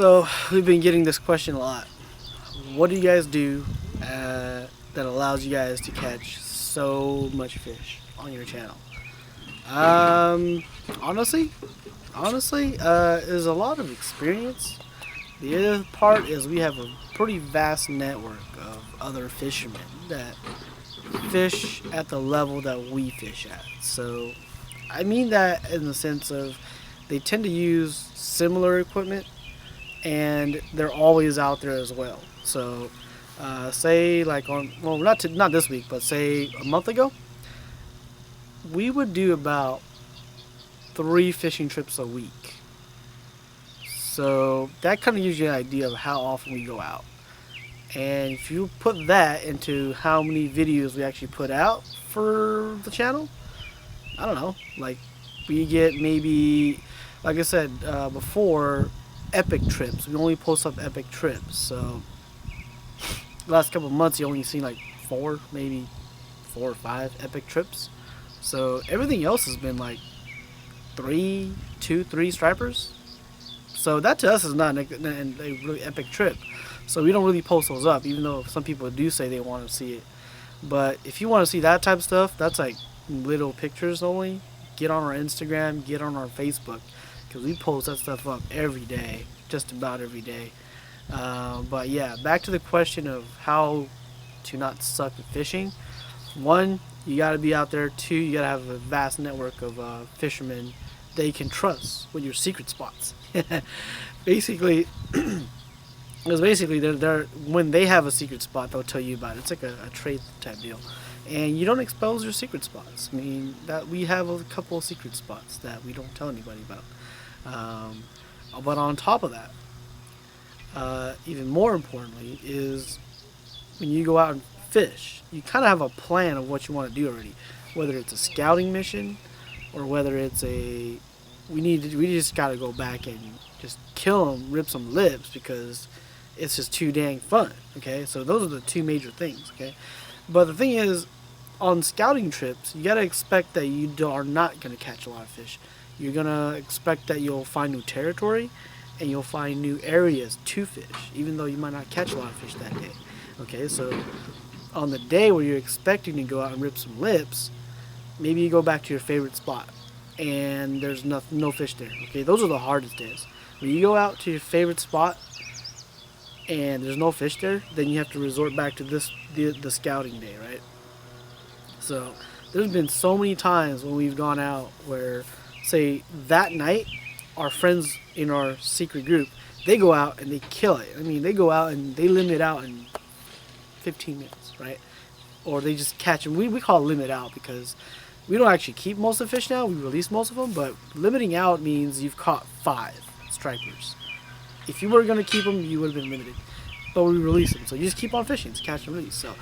So we've been getting this question a lot. What do you guys do that allows you guys to catch so much fish on your channel? Um, honestly, is a lot of experience. The other part is we have a pretty vast network of other fishermen that fish at the level that we fish at. So I mean that in the sense of they tend to use similar equipment and they're always out there as well. So say like not this week, but say a month ago, we would do about 3 fishing trips a week. So that kind of gives you an idea of how often we go out. And if you put that into how many videos we actually put out for the channel, I don't know, like we get maybe, like I said before, epic trips. We only post up epic trips. So the last couple of months you only seen like 4, maybe 4 or 5 epic trips. So everything else has been like 2, 3 stripers. So that to us is not a really epic trip. So we don't really post those up, even though some people do say they want to see it. But if you want to see that type of stuff, that's like little pictures only. Get on our Instagram, get on our Facebook, because we post that stuff up every day, just about every day. But yeah, back to the question of how to not suck at fishing. 1, you got to be out there. 2, you got to have a vast network of fishermen that you can trust with your secret spots. Basically, because they're when they have a secret spot, they'll tell you about it. It's like a trade type deal, and you don't expose your secret spots. I mean, that we have a couple of secret spots that we don't tell anybody about. But on top of that, even more importantly, is when you go out and fish, you kind of have a plan of what you want to do already, whether it's a scouting mission or whether it's we just got to go back and just kill them, rip some lips, because it's just too dang fun. Okay, so those are the 2 major things. Okay, but the thing is, on scouting trips, you got to expect that you are not going to catch a lot of fish. You're going to expect that you'll find new territory and you'll find new areas to fish, even though you might not catch a lot of fish that day. Okay, so on the day where you're expecting to go out and rip some lips, maybe you go back to your favorite spot and there's no fish there. Okay, those are the hardest days. When you go out to your favorite spot and there's no fish there, then you have to resort back to the scouting day, right? So there's been so many times when we've gone out where, say, that night, our friends in our secret group, they go out and they kill it. I mean, they go out and they limit it out in 15 minutes, right? Or they just catch them. We call it limit out because we don't actually keep most of the fish now. We release most of them, but limiting out means you've caught 5 stripers. If you were going to keep them, you would have been limited. But we release them, so you just keep on fishing. It's catch and release. So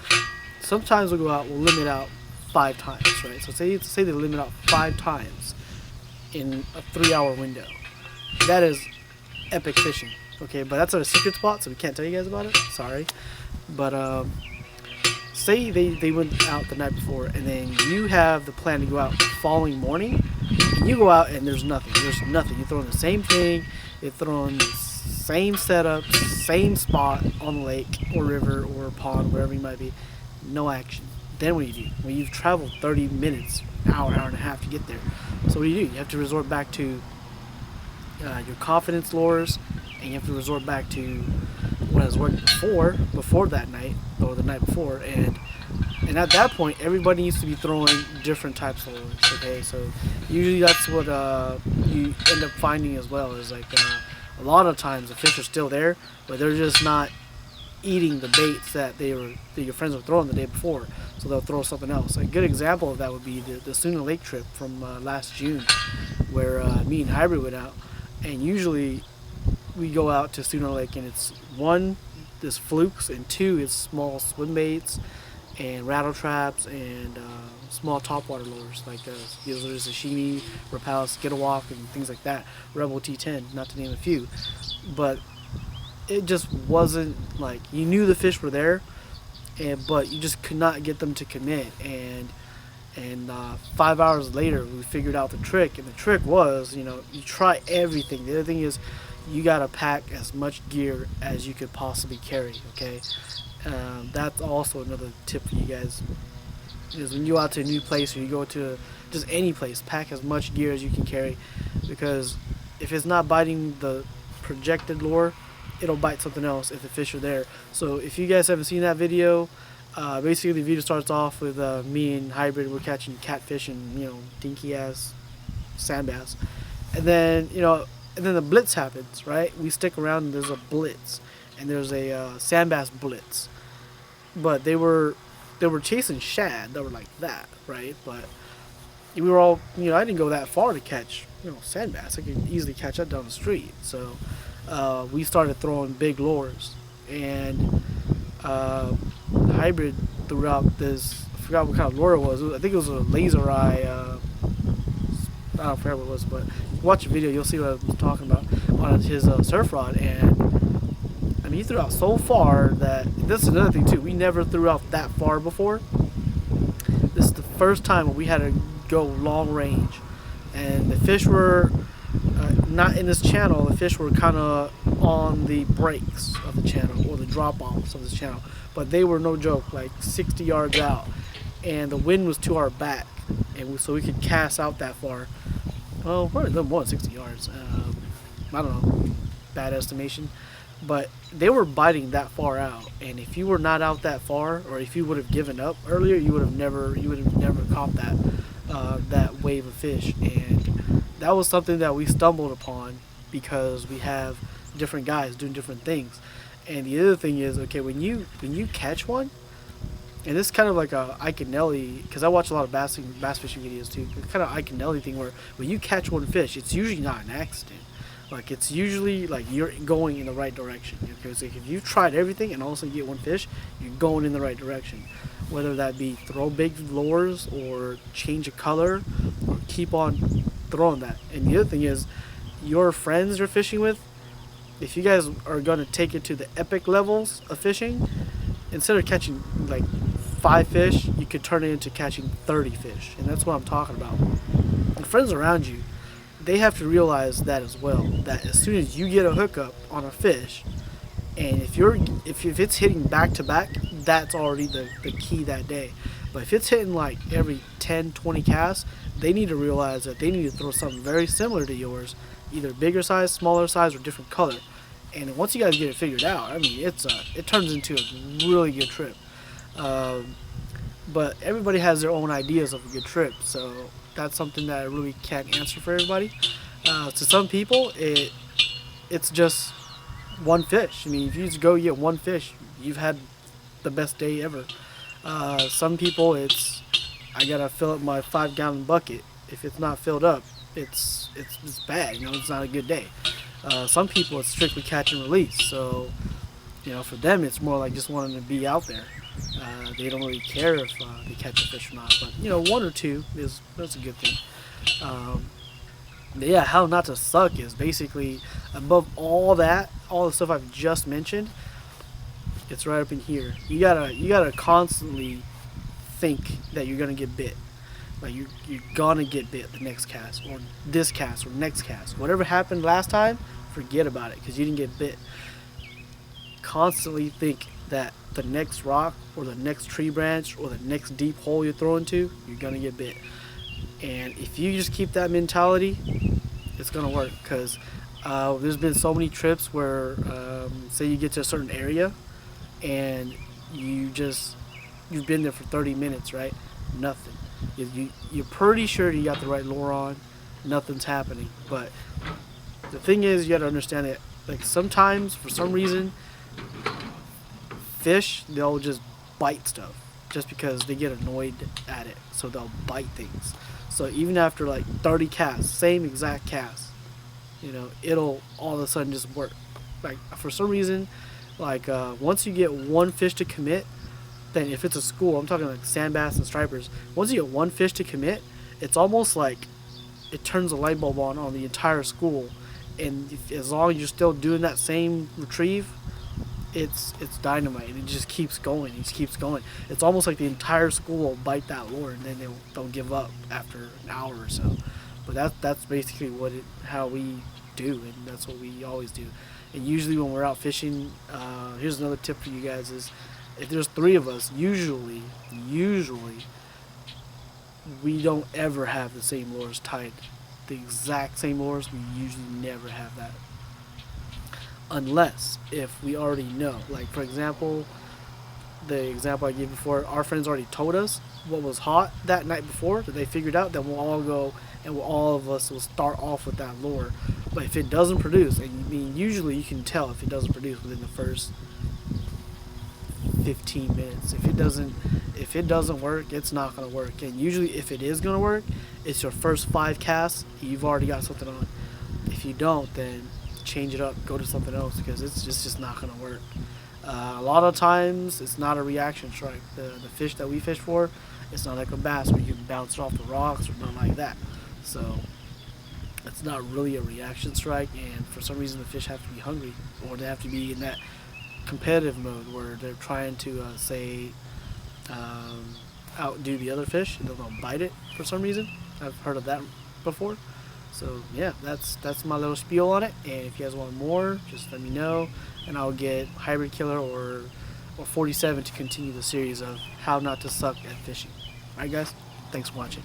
sometimes we'll go out, we'll limit out 5 times, right? So say they limit out 5 times in a 3-hour window. That is epic fishing. Okay, but that's a secret spot, so we can't tell you guys about it. Sorry. But say they went out the night before, and then you have the plan to go out the following morning, and you go out and there's nothing. There's nothing. You're throwing the same thing. You're throwing the same setup, same spot on the lake or river or pond, wherever you might be. No action. Then what do? Well, you've traveled 30 minutes, hour and a half to get there. So what do? You have to resort back to your confidence lures, and you have to resort back to what has worked before that night or the night before, and at that point everybody needs to be throwing different types of lures. Okay, so usually that's what you end up finding as well, is like a lot of times the fish are still there, but they're just not eating the baits that your friends were throwing the day before, so they'll throw something else. A good example of that would be the Sooner Lake trip from last June, where me and Hybrid went out, and usually we go out to Sooner Lake and it's 1, there's flukes, and 2, it's small swim baits and rattle traps and small topwater lures like there's sashimi, Rapalis, Get a Walk, and things like that. Rebel T10, not to name a few. But it just wasn't like, you knew the fish were there, but you just could not get them to commit. And 5 hours later we figured out the trick, and the trick was, you try everything. The other thing is you gotta pack as much gear as you could possibly carry. Okay, that's also another tip for you guys. Is when you go out to a new place or you go to just any place, pack as much gear as you can carry, because if it's not biting the projected lure, it'll bite something else if the fish are there. So if you guys haven't seen that video, basically the video starts off with me and Hybrid. We're catching catfish and dinky ass sand bass, and then and then the blitz happens. Right, we stick around and there's a blitz, and there's a sand bass blitz, but they were chasing shad that were like that, right? But we were all, I didn't go that far to catch, sand bass. I could easily catch that down the street. So we started throwing big lures, and Hybrid threw out this. I forgot what kind of lure it was. I think it was a laser eye. I don't forget what it was, but watch the video, you'll see what I'm talking about on his surf rod. And I mean, he threw out so far that this is another thing too. We never threw out that far before. This is the first time we had to go long range, and the fish were not in this channel. The fish were kind of on the breaks of the channel or the drop offs of this channel, but they were no joke, like 60 yards out, and the wind was to our back, and so we could cast out that far. Well, probably a little more than 60 yards. I don't know, bad estimation, but they were biting that far out. And if you were not out that far, or if you would have given up earlier, you would have never caught that wave of fish. And that was something that we stumbled upon because we have different guys doing different things. And the other thing is, okay, when you catch one, and this is kind of like a Iconelli, because I watch a lot of bass fishing videos too. It's kind of Iconelli thing where when you catch one fish, it's usually not an accident. Like, it's usually like you're going in the right direction. Because if you've tried everything and also get one fish, you're going in the right direction. Whether that be throw big lures or change a color or keep on throwing that. And the other thing is, your friends you're fishing with, if you guys are going to take it to the epic levels of fishing, instead of catching like 5 fish, you could turn it into catching 30 fish. And that's what I'm talking about. And friends around you, they have to realize that as well, that as soon as you get a hookup on a fish, and if it's hitting back to back, that's already the key that day. But if it's hitting like every 10-20 casts, they need to realize that they need to throw something very similar to yours, either bigger size, smaller size, or different color. And once you guys get it figured out, I mean, it turns into a really good trip. But everybody has their own ideas of a good trip, so that's something that I really can't answer for everybody. To some people, it's just one fish. I mean, if you just go get one fish, you've had the best day ever. Some people, I gotta fill up my 5-gallon bucket. If it's not filled up, it's bad. It's not a good day. Some people, it's strictly catch and release. So, for them, it's more like just wanting to be out there. They don't really care if they catch a fish or not. But, 1 or 2 that's a good thing. But yeah, how not to suck is basically above all the stuff I've just mentioned, it's right up in here. You gotta constantly think that you're gonna get bit. Like you're gonna get bit the next cast, or this cast, or next cast. Whatever happened last time, forget about it because you didn't get bit. Constantly think that the next rock, or the next tree branch, or the next deep hole you throw into, you're gonna get bit. And if you just keep that mentality, it's gonna work. Because there's been so many trips where, say you get to a certain area, and you've been there for 30 minutes, right? Nothing. You're pretty sure you got the right lure on. Nothing's happening. But the thing is, you got to understand that, like, sometimes for some reason, fish, they'll just bite stuff just because they get annoyed at it. So they'll bite things. So even after like 30 casts, same exact cast, it'll all of a sudden just work. Like, for some reason, like once you get one fish to commit, then if it's a school, I'm talking like sand bass and stripers, once you get one fish to commit, it's almost like it turns a light bulb on the entire school. And as long as you're still doing that same retrieve, it's dynamite. It just keeps going. It just keeps going. It's almost like the entire school will bite that lure, and then they'll give up after an hour or so. But that's basically how we do, and that's what we always do. And usually when we're out fishing, here's another tip for you guys: is if there's three of us, usually we don't ever have the same lures tied, the exact same lures. We usually never have that, unless if we already know. Like for example, the example I gave before, our friends already told us what was hot that night before that they figured out. Then we'll all go and all of us will start off with that lure. But if it doesn't produce, and I mean usually you can tell if it doesn't produce within the first 15 minutes. If it doesn't work, it's not gonna work. And usually if it is gonna work, it's your first 5 casts, you've already got something on. If you don't, then change it up, go to something else because it's just not gonna work. A lot of times it's not a reaction strike. The fish that we fish for, it's not like a bass where you can bounce it off the rocks or nothing like that. So it's not really a reaction strike, and for some reason the fish have to be hungry or they have to be in that competitive mode where they're trying to say outdo the other fish and they'll bite it for some reason. I've heard of that before. So yeah, that's my little spiel on it. And if you guys want more, just let me know, and I'll get Hybrid Killer or 47 to continue the series of how not to suck at fishing. All right, guys, thanks for watching.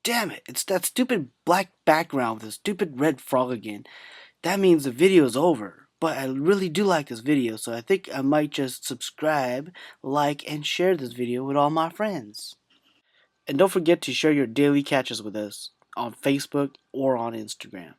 Damn it! It's that stupid black background with a stupid red frog again. That means the video is over. But I really do like this video, so I think I might just subscribe, like, and share this video with all my friends. And don't forget to share your daily catches with us on Facebook or on Instagram.